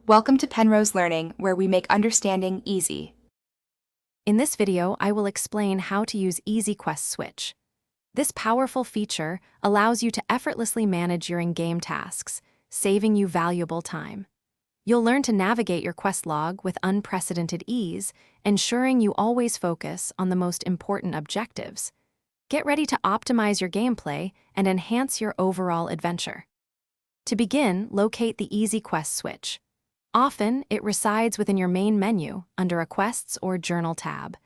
Welcome to Penrose Learning, where we make understanding easy. In this video, I will explain how to use Easy Quest Switch. This powerful feature allows you to effortlessly manage your in-game tasks, saving you valuable time. You'll learn to navigate your quest log with unprecedented ease, ensuring you always focus on the most important objectives. Get ready to optimize your gameplay and enhance your overall adventure. To begin, locate the Easy Quest Switch. Often, it resides within your main menu under a Quests or Journal tab.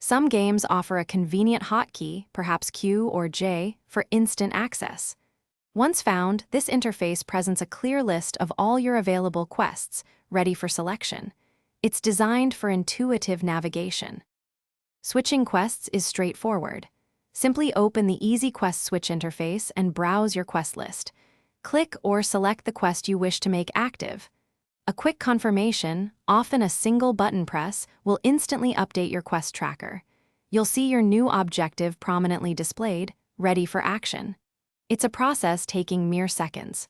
Some games offer a convenient hotkey, perhaps Q or J, for instant access. Once found, this interface presents a clear list of all your available quests, ready for selection. It's designed for intuitive navigation. Switching quests is straightforward. Simply open the Easy Quest Switch interface and browse your quest list. Click or select the quest you wish to make active. A quick confirmation, often a single button press, will instantly update your quest tracker. You'll see your new objective prominently displayed, ready for action. It's a process taking mere seconds.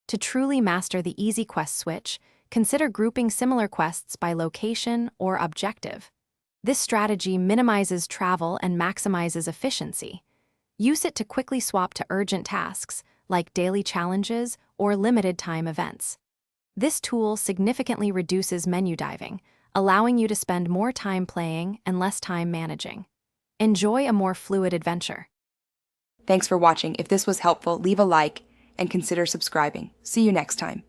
To truly master the Easy Quest Switch, consider grouping similar quests by location or objective. This strategy minimizes travel and maximizes efficiency. Use it to quickly swap to urgent tasks, like daily challenges or limited-time events. This tool significantly reduces menu diving, allowing you to spend more time playing and less time managing. Enjoy a more fluid adventure. Thanks for watching. If this was helpful, leave a like and consider subscribing. See you next time.